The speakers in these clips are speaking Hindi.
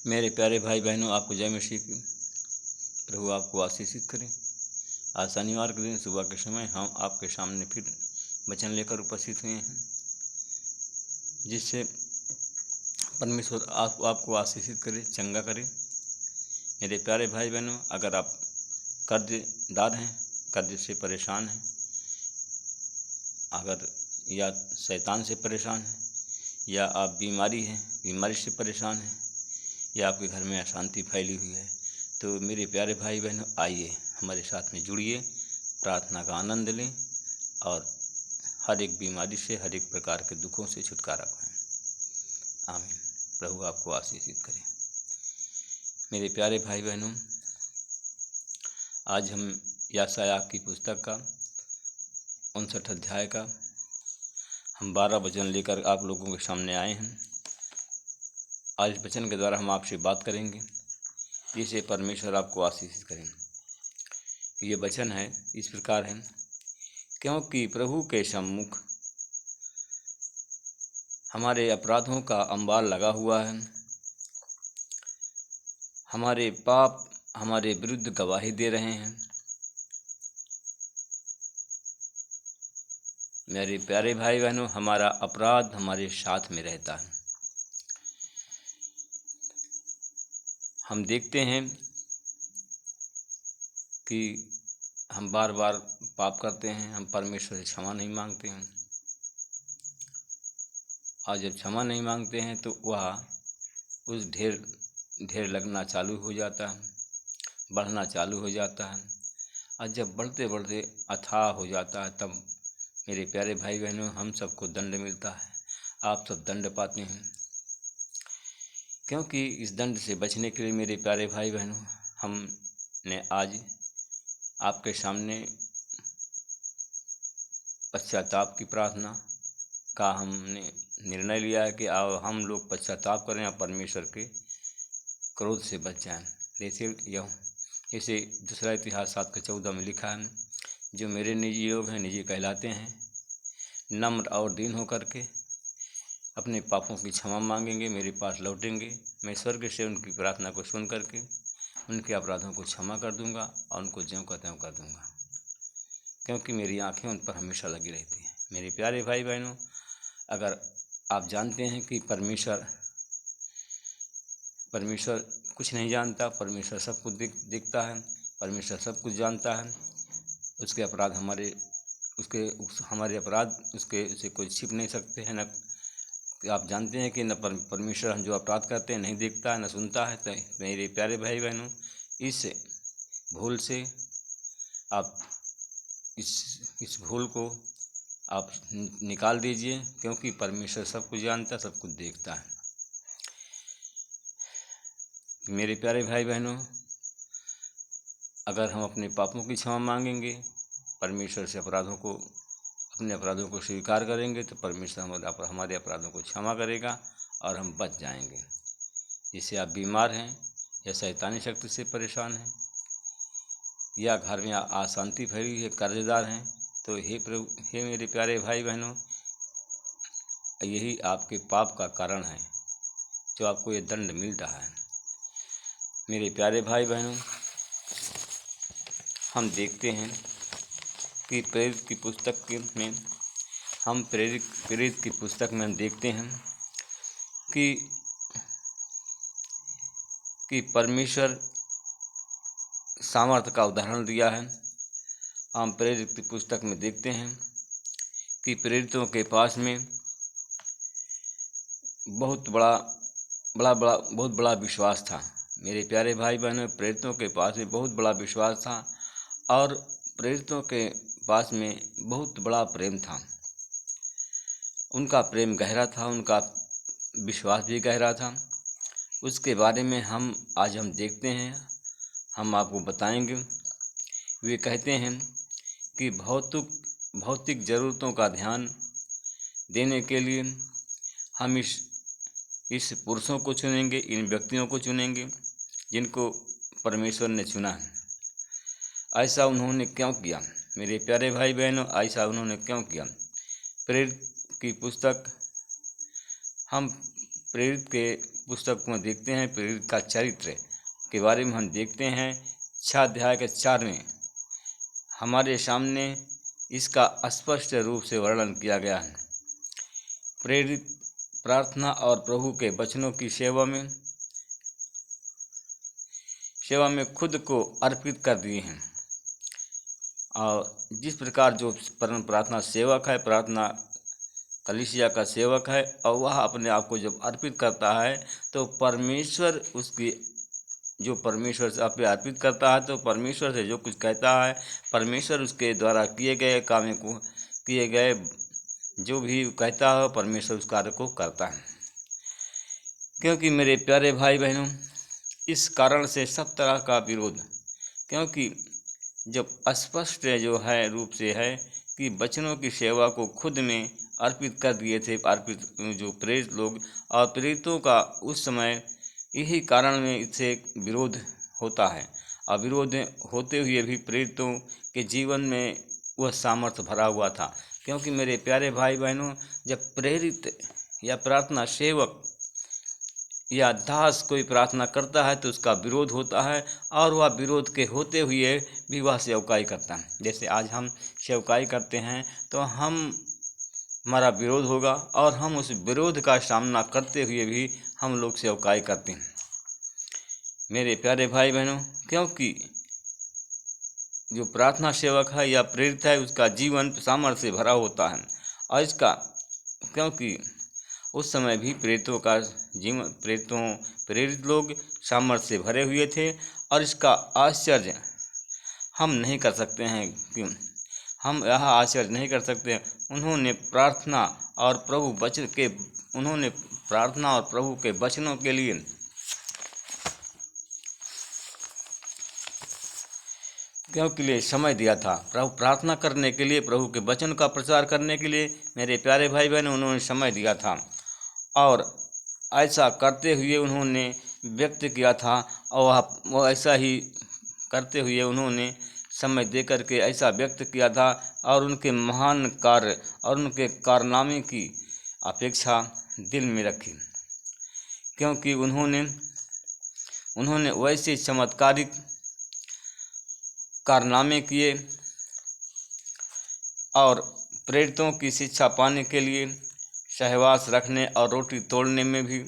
मेरे प्यारे भाई बहनों, आपको जय मसीह की। प्रभु आपको आशीषित करें। आज शनिवार के दिन सुबह के समय हम आपके सामने फिर वचन लेकर उपस्थित हुए हैं, जिससे परमेश्वर आपको आशीषित करे, चंगा करे। मेरे प्यारे भाई बहनों, अगर आप कर्जदार हैं, कर्ज से परेशान हैं, अगर या शैतान से परेशान हैं, या आप बीमारी से परेशान हैं, या आपके घर में अशांति फैली हुई है, तो मेरे प्यारे भाई बहनों, आइए हमारे साथ में जुड़िए, प्रार्थना का आनंद लें और हर एक बीमारी से, हर एक प्रकार के दुखों से छुटकारा पाएं। आमीन। प्रभु आपको आशीषित करें। मेरे प्यारे भाई बहनों, आज हम यशायाह की पुस्तक का 59 अध्याय का हम 12 वचन लेकर आप लोगों के सामने आए हैं। आज इस वचन के द्वारा हम आपसे बात करेंगे, जिससे परमेश्वर आपको आशीषित करें। ये वचन है, इस प्रकार है, क्योंकि प्रभु के सम्मुख हमारे अपराधों का अंबार लगा हुआ है, हमारे पाप हमारे विरुद्ध गवाही दे रहे हैं। मेरे प्यारे भाई बहनों, हमारा अपराध हमारे साथ में रहता है। हम देखते हैं कि हम बार बार पाप करते हैं, हम परमेश्वर से क्षमा नहीं मांगते हैं, और जब क्षमा नहीं मांगते हैं तो वह उस ढेर लगना चालू हो जाता है, बढ़ना चालू हो जाता है, और जब बढ़ते बढ़ते अथाह हो जाता है, तब मेरे प्यारे भाई बहनों, हम सबको दंड मिलता है। आप सब दंड पाते हैं, क्योंकि इस दंड से बचने के लिए मेरे प्यारे भाई बहनों, हमने आज आपके सामने पश्चाताप की प्रार्थना का हमने निर्णय लिया है कि अब हम लोग पश्चाताप करें और परमेश्वर के क्रोध से बच जाएं। इसे दूसरा इतिहास 7:14 में लिखा है, जो मेरे निजी लोग हैं, निजी कहलाते हैं, नम्र और दीन होकर के अपने पापों की क्षमा मांगेंगे, मेरे पास लौटेंगे, मैं स्वर्ग से उनकी प्रार्थना को सुन करके उनके अपराधों को क्षमा कर दूंगा और उनको ज्यों का त्यों कर दूंगा, क्योंकि मेरी आंखें उन पर हमेशा लगी रहती हैं। मेरे प्यारे भाई बहनों, अगर आप जानते हैं कि परमेश्वर कुछ नहीं जानता, परमेश्वर सब कुछ देखता है, परमेश्वर सब कुछ जानता है, उसके अपराध हमारे अपराध उससे कोई छिप नहीं सकते हैं। न आप जानते हैं कि न परमेश्वर हम जो अपराध करते हैं नहीं देखता है, न सुनता है। तो मेरे प्यारे भाई बहनों, इस भूल से आप इस भूल को आप निकाल दीजिए, क्योंकि परमेश्वर सब कुछ जानता, सब कुछ देखता है। मेरे प्यारे भाई बहनों, अगर हम अपने पापों की क्षमा मांगेंगे, परमेश्वर से अपने अपराधों को स्वीकार करेंगे, तो परमेश्वर हमारे अपराधों को क्षमा करेगा और हम बच जाएंगे। जिससे आप बीमार हैं, या शैतानी शक्ति से परेशान हैं, या घर में अशांति फैली है, कर्जदार हैं, तो हे मेरे प्यारे भाई बहनों, यही आपके पाप का कारण है जो आपको ये दंड मिल रहा है। मेरे प्यारे भाई बहनों, हम देखते हैं कि प्रेरित की पुस्तक में हम देखते हैं कि परमेश्वर सामर्थ्य का उदाहरण दिया है। हम प्रेरित की पुस्तक में देखते हैं कि प्रेरितों के पास में बहुत बड़ा विश्वास था। मेरे प्यारे भाई बहनों, प्रेरितों के पास में बहुत बड़ा विश्वास था, और प्रेरितों के पास में बहुत बड़ा प्रेम था। उनका प्रेम गहरा था, उनका विश्वास भी गहरा था। उसके बारे में आज हम देखते हैं, हम आपको बताएंगे। वे कहते हैं कि भौतिक ज़रूरतों का ध्यान देने के लिए हम इस पुरुषों को चुनेंगे, इन व्यक्तियों को चुनेंगे जिनको परमेश्वर ने चुना है। ऐसा उन्होंने क्यों किया? मेरे प्यारे भाई बहनों, ऐसा उन्होंने क्यों किया? प्रेरित की पुस्तक हम प्रेरित के पुस्तक में देखते हैं, प्रेरित का चरित्र के बारे में हम देखते हैं 6 अध्याय के 4 में हमारे सामने इसका स्पष्ट रूप से वर्णन किया गया है। प्रेरित प्रार्थना और प्रभु के वचनों की सेवा में खुद को अर्पित कर दिए हैं। और जिस प्रकार जो प्रार्थना सेवक है, प्रार्थना कलीसिया का सेवक है, और वह अपने आप को जब अर्पित करता है तो परमेश्वर उसकी जो परमेश्वर से अपने अर्पित करता है तो परमेश्वर से जो कुछ कहता है, परमेश्वर उसके द्वारा किए गए जो भी कहता है परमेश्वर उस कार्य को करता है। क्योंकि मेरे प्यारे भाई बहनों, इस कारण से सब तरह का विरोध, क्योंकि जब स्पष्ट जो है रूप से है कि वचनों की सेवा को खुद में अर्पित कर दिए थे जो प्रेरित लोग, और प्रेरितों का उस समय यही कारण में इससे विरोध होता है। और विरोध होते हुए भी प्रेरितों के जीवन में वह सामर्थ्य भरा हुआ था। क्योंकि मेरे प्यारे भाई बहनों, जब प्रेरित या प्रार्थना सेवक या दास कोई प्रार्थना करता है तो उसका विरोध होता है, और वह विरोध के होते हुए भी वह सेवकाई करता है। जैसे आज हम सेवकाई करते हैं तो हमारा विरोध होगा, और हम उस विरोध का सामना करते हुए भी हम लोग सेवकाई करते हैं। मेरे प्यारे भाई बहनों, क्योंकि जो प्रार्थना सेवक है या प्रेरित है उसका जीवन सामर्थ्य से भरा होता है, और इसका क्योंकि उस समय भी प्रेरित लोग सामर्थ्य से भरे हुए थे, और इसका आश्चर्य हम नहीं कर सकते हैं। क्यों हम यह आश्चर्य नहीं कर सकते? उन्होंने प्रार्थना और प्रभु के वचनों के लिए क्योंकि लिए समय दिया था। प्रभु प्रार्थना करने के लिए, प्रभु के वचन का प्रचार करने के लिए मेरे प्यारे भाई बहन उन्होंने समय दिया था, और ऐसा करते हुए उन्होंने व्यक्त किया था, और वह ऐसा ही करते हुए उन्होंने समय दे करके ऐसा व्यक्त किया था, और उनके महान कार्य और उनके कारनामे की अपेक्षा दिल में रखी। क्योंकि उन्होंने वैसे चमत्कारिक कारनामे किए, और प्रेरितों की शिक्षा पाने के लिए सहवास रखने और रोटी तोड़ने में भी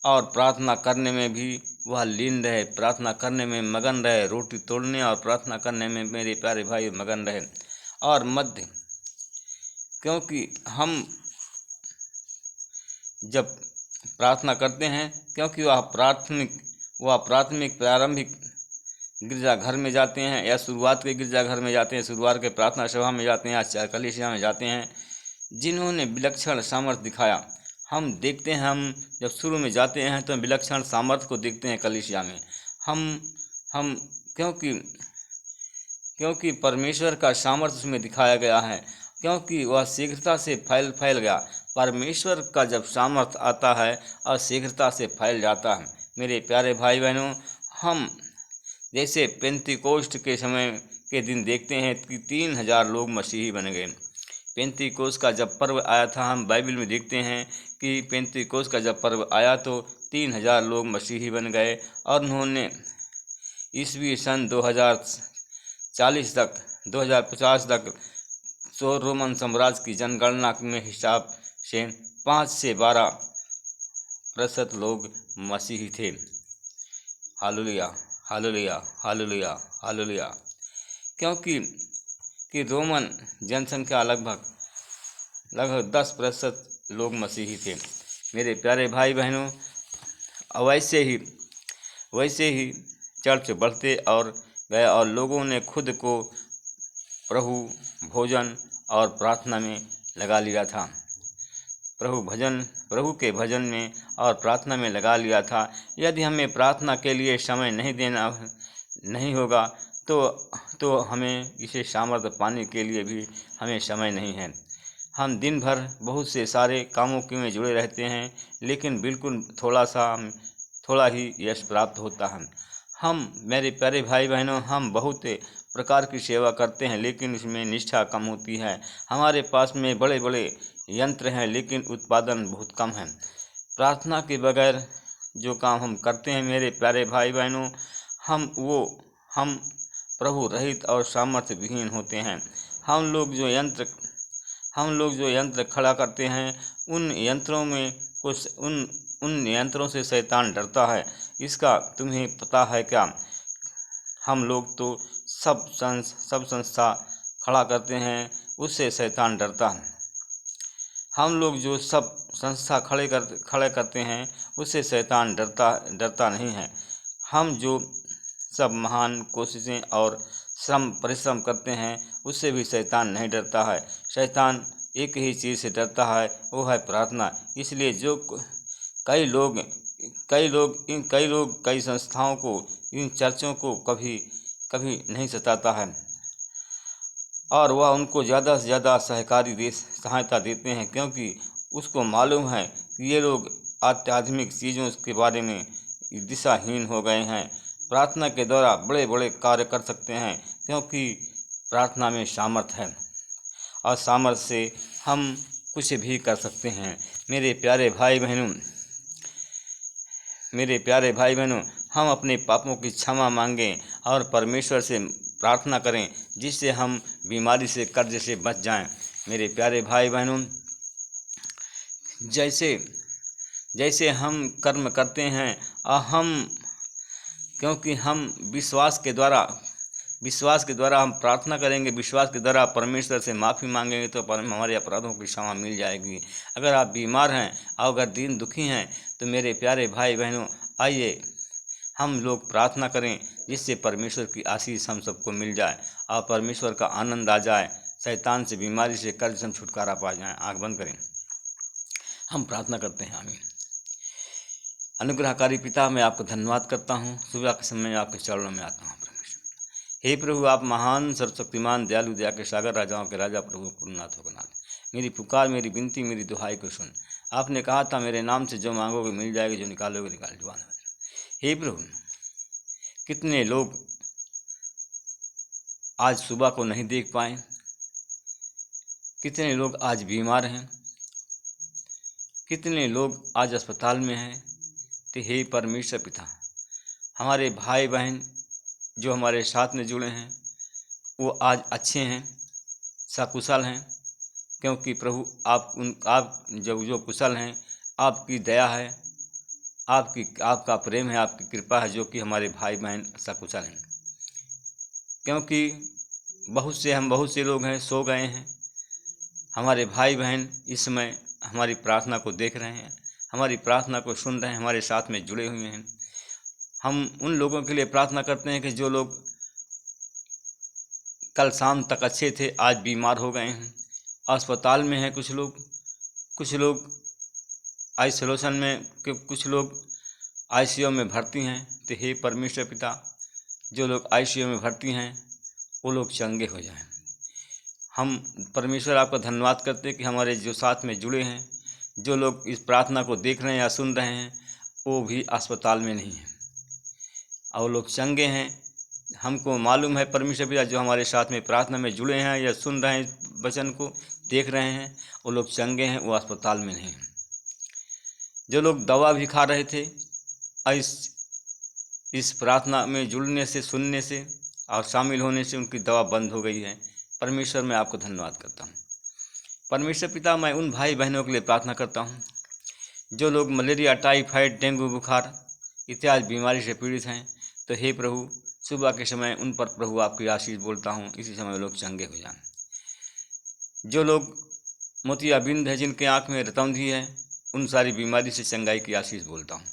और प्रार्थना करने में भी वह लीन रहे, प्रार्थना करने में मगन रहे, रोटी तोड़ने और प्रार्थना करने में मेरे प्यारे भाई मगन रहे। और मध्य, क्योंकि हम जब प्रार्थना करते हैं, क्योंकि वह प्राथमिक प्रारंभिक गिरजाघर में जाते हैं, या शुरुआत के गिरजाघर में जाते हैं, शुरुआत के प्रार्थना सभा में जाते हैं, या कलीसिया में जाते हैं, जिन्होंने विलक्षण सामर्थ्य दिखाया। हम देखते हैं, हम जब शुरू में जाते हैं तो विलक्षण सामर्थ्य को देखते हैं कलीसिया में। हम क्योंकि परमेश्वर का सामर्थ्य उसमें दिखाया गया है, क्योंकि वह शीघ्रता से फैल गया। परमेश्वर का जब सामर्थ्य आता है और शीघ्रता से फैल जाता है। मेरे प्यारे भाई बहनों, हम जैसे पेंतीकोस्ट के समय के दिन देखते हैं कि 3000 लोग मसीही बन गए। पेंतीकोस्त का जब पर्व आया था, हम बाइबल में देखते हैं कि पेंतीकोस्त का जब पर्व आया तो 3000 लोग मसीही बन गए, और उन्होंने ईस्वी सन 2050 तक रोमन साम्राज्य की जनगणना में हिसाब से 5 से 12% लोग मसीही थे। Hallelujah, hallelujah, hallelujah, hallelujah. क्योंकि रोमन जनसंख्या लगभग 10% लोग मसीही थे। मेरे प्यारे भाई बहनों, वैसे ही चर्च बढ़ते और गए, और लोगों ने खुद को भोजन और प्रार्थना में लगा लिया था। प्रभु के भजन में और प्रार्थना में लगा लिया था। यदि हमें प्रार्थना के लिए समय नहीं होगा तो हमें इसे सामर्थ्य पाने के लिए भी हमें समय नहीं है। हम दिन भर बहुत से सारे कामों में जुड़े रहते हैं, लेकिन बिल्कुल थोड़ा ही यश प्राप्त होता है। मेरे प्यारे भाई बहनों, हम बहुत प्रकार की सेवा करते हैं, लेकिन उसमें निष्ठा कम होती है। हमारे पास में बड़े बड़े यंत्र हैं, लेकिन उत्पादन बहुत कम है। प्रार्थना के बगैर जो काम हम करते हैं मेरे प्यारे भाई बहनों, हम प्रभु रहित और सामर्थ्य विहीन होते हैं। हम लोग जो यंत्र खड़ा करते हैं, उन यंत्रों में कुछ उन यंत्रों से शैतान डरता है। इसका तुम्हें पता है क्या? हम लोग तो सब संस्था खड़ा करते हैं, उससे शैतान डरता है। हम लोग जो सब संस्था खड़े करते हैं, उससे शैतान डरता नहीं है। हम जो सब महान कोशिशें और परिश्रम करते हैं, उससे भी शैतान नहीं डरता है। शैतान एक ही चीज़ से डरता है, वो है प्रार्थना। इसलिए जो कई लोग कई संस्थाओं को, इन चर्चों को कभी नहीं सताता है, और वह उनको ज़्यादा से ज़्यादा सहायता देते हैं, क्योंकि उसको मालूम है कि ये लोग आध्यात्मिक चीज़ों के बारे में दिशाहीन हो गए हैं। प्रार्थना के द्वारा बड़े बड़े कार्य कर सकते हैं, क्योंकि प्रार्थना में सामर्थ है, और सामर्थ से हम कुछ भी कर सकते हैं। मेरे प्यारे भाई बहनों, हम अपने पापों की क्षमा मांगें और परमेश्वर से प्रार्थना करें, जिससे हम बीमारी से, कर्ज से बच जाएं। मेरे प्यारे भाई बहनों, जैसे हम कर्म करते हैं, क्योंकि हम विश्वास के द्वारा हम प्रार्थना करेंगे, विश्वास के द्वारा परमेश्वर से माफ़ी मांगेंगे, तो हमारे अपराधों की क्षमा मिल जाएगी। अगर आप बीमार हैं और अगर दिन दुखी हैं, तो मेरे प्यारे भाई बहनों, आइए हम लोग प्रार्थना करें, जिससे परमेश्वर की आशीष हम सबको मिल जाए और परमेश्वर का आनंद आ जाए, शैतान से, बीमारी से, कर्ज से हम छुटकारा पा जाएं। आँख बंद करें, हम प्रार्थना करते हैं। आमीन। अनुग्रहकारी पिता, मैं आपको धन्यवाद करता हूँ। सुबह के समय में आपके चरणों में आता हूँ। परमेश्वर, हे प्रभु, आप महान, सर्वशक्तिमान, दयालु, दया के सागर, राजाओं के राजा, प्रभु पूर्णनाथ होकर नाथ, मेरी पुकार, मेरी विनती, मेरी दुहाई को सुन। आपने कहा था, मेरे नाम से जो मांगोगे मिल जाएगी, जो निकालोगे निकाल जुबान। हे प्रभु, कितने लोग आज सुबह को नहीं देख पाए, कितने लोग आज बीमार हैं, कितने लोग आज अस्पताल में हैं। तो हे परमेश्वर पिता, हमारे भाई बहन जो हमारे साथ में जुड़े हैं, वो आज अच्छे हैं, सकुशल हैं, क्योंकि प्रभु आप जो कुशल हैं, आपकी दया है, आपका प्रेम है, आपकी कृपा है, जो कि हमारे भाई बहन सकुशल हैं। क्योंकि बहुत से लोग हैं सो गए हैं। हमारे भाई बहन इस समय हमारी प्रार्थना को देख रहे हैं, हमारी प्रार्थना को सुन रहे हैं, हमारे साथ में जुड़े हुए हैं। हम उन लोगों के लिए प्रार्थना करते हैं कि जो लोग कल शाम तक अच्छे थे, आज बीमार हो गए हैं, अस्पताल में हैं। कुछ लोग आइसोलेशन में, कुछ लोग आईसीयू में भर्ती हैं। तो हे परमेश्वर पिता, जो लोग आईसीयू में भर्ती हैं, वो लोग चंगे हो जाएं। हम परमेश्वर आपका धन्यवाद करते हैं कि हमारे जो साथ में जुड़े हैं, जो लोग इस प्रार्थना को देख रहे हैं या सुन रहे हैं, वो भी अस्पताल में नहीं हैं और लोग चंगे हैं। हमको मालूम है परमेश्वर पिता, जो हमारे साथ में प्रार्थना में जुड़े हैं या सुन रहे हैं, वचन को देख रहे हैं, वो लोग चंगे हैं, वो अस्पताल में नहीं हैं। जो लोग दवा भी खा रहे थे, इस प्रार्थना में जुड़ने से, सुनने से और शामिल होने से उनकी दवा बंद हो गई है। परमेश्वर, मैं आपको धन्यवाद करता हूँ। परमेश्वर पिता, मैं उन भाई बहनों के लिए प्रार्थना करता हूँ जो लोग मलेरिया, टाइफाइड, डेंगू बुखार इत्यादि बीमारी से पीड़ित हैं। तो हे प्रभु, सुबह के समय उन पर प्रभु आपकी आशीष बोलता हूँ, इसी समय लोग चंगे हो जाएं। जो लोग मोतियाबिंद है, जिनके आँख में रतौंधी है, उन सारी बीमारी से चंगाई की आशीष बोलता हूँ।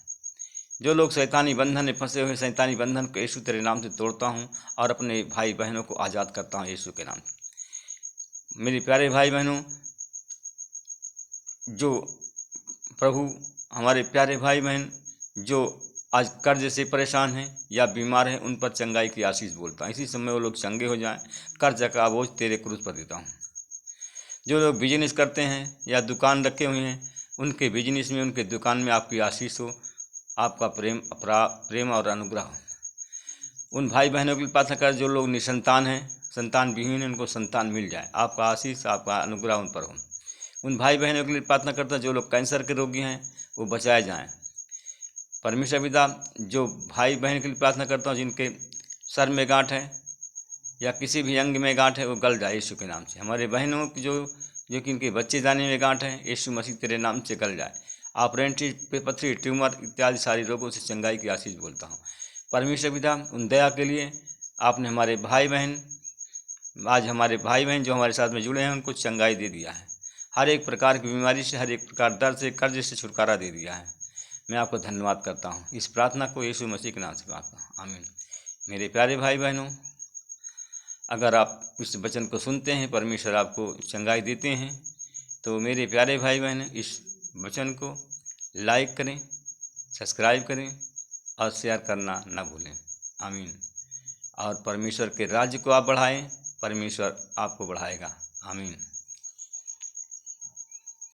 जो लोग शैतानी बंधन में फंसे हुए, शैतानी बंधन को यीशु तेरे नाम से तोड़ता हूँ और अपने भाई बहनों को आज़ाद करता हूँ यीशु के नाम से। मेरे प्यारे भाई बहनों, जो प्रभु, हमारे प्यारे भाई बहन जो आज कर्ज से परेशान हैं या बीमार हैं, उन पर चंगाई की आशीष बोलता हूँ, इसी समय वो लोग चंगे हो जाएं। कर्ज का बोझ तेरे क्रूस पर देता हूँ। जो लोग बिजनेस करते हैं या दुकान रखे हुए हैं, उनके बिजनेस में, उनके दुकान में आपकी आशीष हो, आपका प्रेम और अनुग्रह हो। उन भाई बहनों के लिए प्रार्थना कर जो लोग निसंतान हैं, संतान विहीन हैं, उनको संतान मिल जाए, आपका आशीष, आपका अनुग्रह उन पर हो। उन भाई बहनों के लिए प्रार्थना करता जो लोग कैंसर के रोगी हैं, वो बचाए जाएं। परमेश्वर पिता जो भाई बहन के लिए प्रार्थना करता हूँ जिनके सर में गांठ है या किसी भी अंग में गांठ है, वो गल जाए यीशु के नाम से। हमारे बहनों की जो कि इनके बच्चे जाने में गांठ है, यीशु मसीह तेरे नाम से गल जाए। ऑपरेटिव पथरी, ट्यूमर इत्यादि सारी रोगों से चंगाई की आशीष बोलता हूँ। परमेश्वर पिता उन दया के लिए आपने हमारे भाई बहन, आज हमारे भाई बहन जो हमारे साथ में जुड़े हैं उनको चंगाई दे दिया है। हर एक प्रकार की बीमारी से, हर एक प्रकार दर्द से, कर्ज से छुटकारा दे दिया है। मैं आपको धन्यवाद करता हूँ। इस प्रार्थना को यीशु मसीह के नाम से मांगता हूँ, आमीन। मेरे प्यारे भाई बहनों, अगर आप इस वचन को सुनते हैं, परमेश्वर आपको चंगाई देते हैं, तो मेरे प्यारे भाई बहन इस वचन को लाइक करें, सब्सक्राइब करें और शेयर करना न भूलें, आमीन। और परमेश्वर के राज्य को आप बढ़ाएं, परमेश्वर आपको बढ़ाएगा, आमीन।